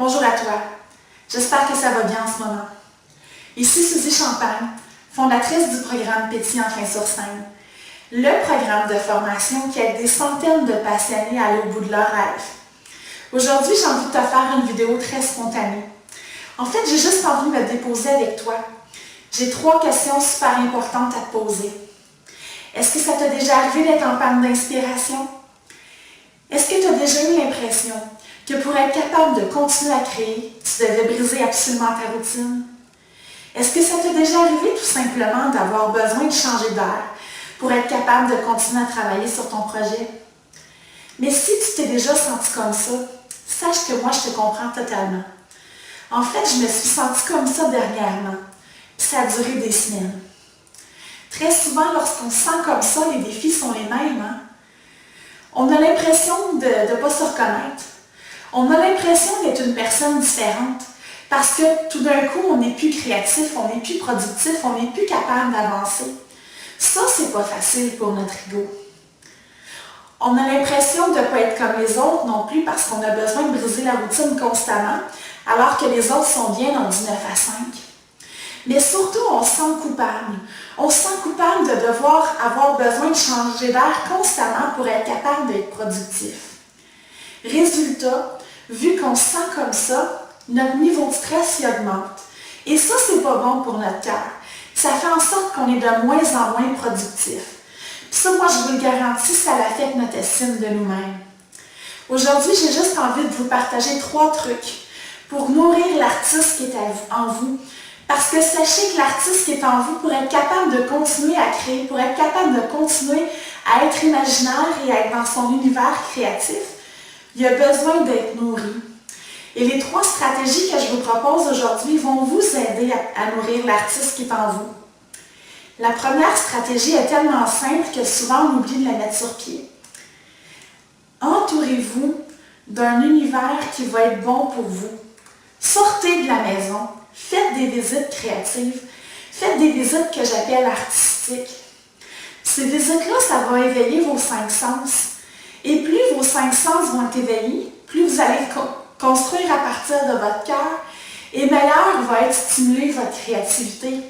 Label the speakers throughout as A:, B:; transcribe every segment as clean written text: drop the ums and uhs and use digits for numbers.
A: Bonjour à toi, j'espère que ça va bien en ce moment. Ici Suzy Champagne, fondatrice du programme Pétillant fin sur scène, le programme de formation qui aide des centaines de passionnés à aller au bout de leurs rêves. Aujourd'hui, j'ai envie de te faire une vidéo très spontanée. En fait, j'ai juste envie de me déposer avec toi. J'ai 3 questions super importantes à te poser. Est-ce que ça t'a déjà arrivé d'être en panne d'inspiration? Est-ce que tu as déjà eu l'impression que pour être capable de continuer à créer, tu devais briser absolument ta routine? Est-ce que ça t'est déjà arrivé tout simplement d'avoir besoin de changer d'air pour être capable de continuer à travailler sur ton projet? Mais si tu t'es déjà senti comme ça, sache que moi je te comprends totalement. En fait, je me suis sentie comme ça dernièrement, puis ça a duré des semaines. Très souvent, lorsqu'on se sent comme ça, les défis sont les mêmes. Hein? On a l'impression de ne pas se reconnaître. On a l'impression d'être une personne différente parce que tout d'un coup, on n'est plus créatif, on n'est plus productif, on n'est plus capable d'avancer. Ça, c'est pas facile pour notre ego. On a l'impression de ne pas être comme les autres non plus parce qu'on a besoin de briser la routine constamment, alors que les autres sont bien dans du 9 à 5. Mais surtout, on se sent coupable. On se sent coupable de devoir avoir besoin de changer d'air constamment pour être capable d'être productif. Résultat, vu qu'on se sent comme ça, notre niveau de stress y augmente. Et ça, c'est pas bon pour notre cœur. Ça fait en sorte qu'on est de moins en moins productif. Puis ça, moi, je vous le garantis, ça affecte notre estime de nous-mêmes. Aujourd'hui, j'ai juste envie de vous partager 3 trucs pour nourrir l'artiste qui est en vous. Parce que sachez que l'artiste qui est en vous, pour être capable de continuer à créer, pour être capable de continuer à être imaginaire et à être dans son univers créatif, il a besoin d'être nourri. Et les 3 stratégies que je vous propose aujourd'hui vont vous aider à nourrir l'artiste qui est en vous. La première stratégie est tellement simple que souvent on oublie de la mettre sur pied. Entourez-vous d'un univers qui va être bon pour vous. Sortez de la maison, faites des visites créatives, faites des visites que j'appelle artistiques. Ces visites-là, ça va éveiller vos 5 sens. Et plus vos 5 sens vont être éveillés, plus vous allez construire à partir de votre cœur et meilleur va être stimulée votre créativité.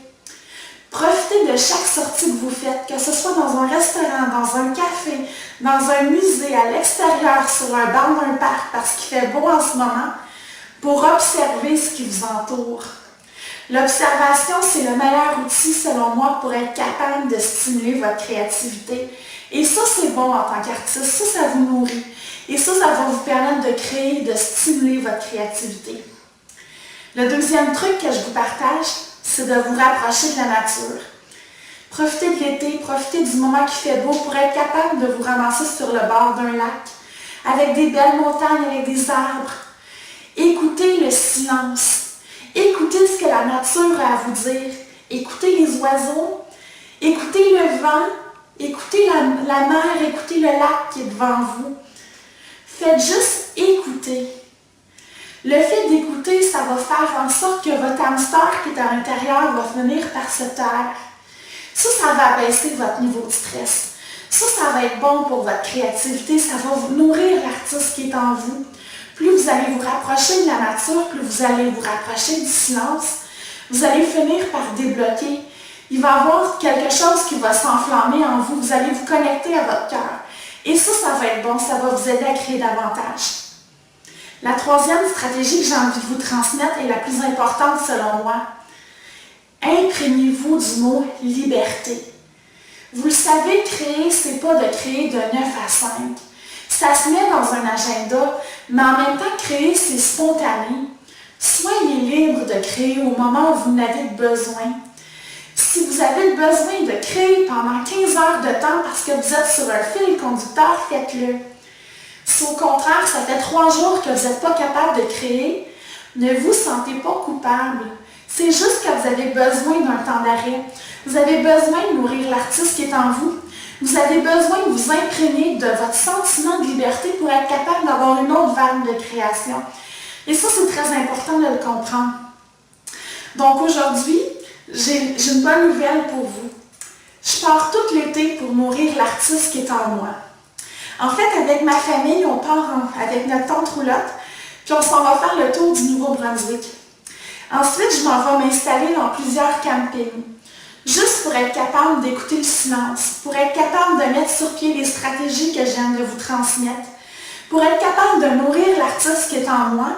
A: Profitez de chaque sortie que vous faites, que ce soit dans un restaurant, dans un café, dans un musée, à l'extérieur, sur un banc d'un parc, parce qu'il fait beau en ce moment, pour observer ce qui vous entoure. L'observation, c'est le meilleur outil, selon moi, pour être capable de stimuler votre créativité. Et ça, c'est bon en tant qu'artiste. Ça vous nourrit. Et ça va vous permettre de créer, de stimuler votre créativité. Le deuxième truc que je vous partage, c'est de vous rapprocher de la nature. Profitez de l'été, profitez du moment qui fait beau pour être capable de vous ramasser sur le bord d'un lac, avec des belles montagnes, avec des arbres. Écoutez le silence. Écoutez ce que la nature a à vous dire. Écoutez les oiseaux. Écoutez le vent. Écoutez la mer. Écoutez le lac qui est devant vous. Faites juste écouter. Le fait d'écouter, ça va faire en sorte que votre hamster qui est à l'intérieur va finir par se taire. Ça va abaisser votre niveau de stress. Ça va être bon pour votre créativité. Ça va vous nourrir l'artiste qui est en vous. Plus vous allez vous rapprocher de la nature, plus vous allez vous rapprocher du silence, vous allez finir par débloquer. Il va y avoir quelque chose qui va s'enflammer en vous. Vous allez vous connecter à votre cœur. Et ça va être bon. Ça va vous aider à créer davantage. La 3e stratégie que j'ai envie de vous transmettre est la plus importante selon moi. Imprégnez-vous du mot « liberté ». Vous le savez, créer, c'est pas de créer de 9 à 5. Ça se met dans un agenda, mais en même temps, créer, c'est spontané. Soyez libre de créer au moment où vous en avez besoin. Si vous avez le besoin de créer pendant 15 heures de temps parce que vous êtes sur un fil conducteur, faites-le. Si au contraire, ça fait 3 jours que vous n'êtes pas capable de créer, ne vous sentez pas coupable. C'est juste que vous avez besoin d'un temps d'arrêt. Vous avez besoin de nourrir l'artiste qui est en vous. Vous avez besoin de vous imprégner de votre sentiment de liberté pour être capable d'avoir une autre vague de création. Et ça, c'est très important de le comprendre. Donc aujourd'hui, j'ai une bonne nouvelle pour vous. Je pars tout l'été pour nourrir l'artiste qui est en moi. En fait, avec ma famille, on part avec notre tante Roulotte Puis on s'en va faire le tour du Nouveau-Brunswick. Ensuite, je m'en vais m'installer dans plusieurs campings, juste pour être capable d'écouter le silence, pour être capable de mettre sur pied les stratégies que je viens de vous transmettre, pour être capable de nourrir l'artiste qui est en moi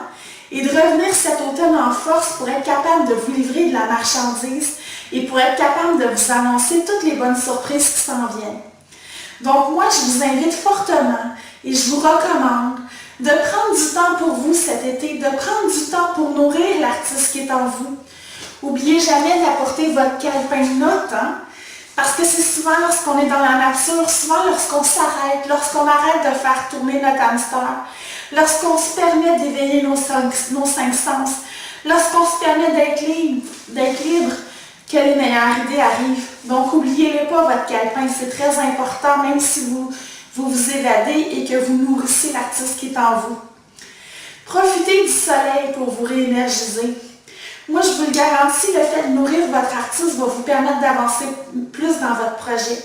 A: et de revenir cet automne en force pour être capable de vous livrer de la marchandise et pour être capable de vous annoncer toutes les bonnes surprises qui s'en viennent. Donc moi, je vous invite fortement et je vous recommande de prendre du temps pour vous cet été, de prendre du temps pour nourrir l'artiste qui est en vous. N'oubliez jamais d'apporter votre calepin de notes, hein? Parce que c'est souvent lorsqu'on est dans la nature, souvent lorsqu'on s'arrête, lorsqu'on arrête de faire tourner notre hamster, lorsqu'on se permet d'éveiller nos cinq sens, lorsqu'on se permet d'être libre, que les meilleures idées arrivent. Donc, n'oubliez pas votre calepin, c'est très important, même si vous évadez et que vous nourrissez l'artiste qui est en vous. Profitez du soleil pour vous réénergiser. Moi, je vous le garantis, le fait de nourrir votre artiste va vous permettre d'avancer plus dans votre projet.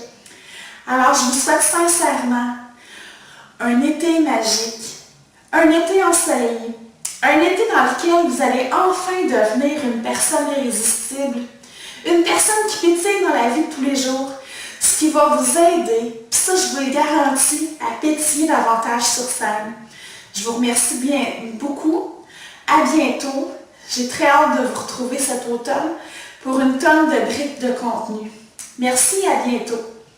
A: Alors, je vous souhaite sincèrement un été magique, un été ensoleillé, un été dans lequel vous allez enfin devenir une personne irrésistible, une personne qui pétille dans la vie de tous les jours, ce qui va vous aider, puis ça, je vous le garantis, à pétiller davantage sur scène. Je vous remercie bien beaucoup. À bientôt. J'ai très hâte de vous retrouver cet automne pour une tonne de briques de contenu. Merci, à bientôt.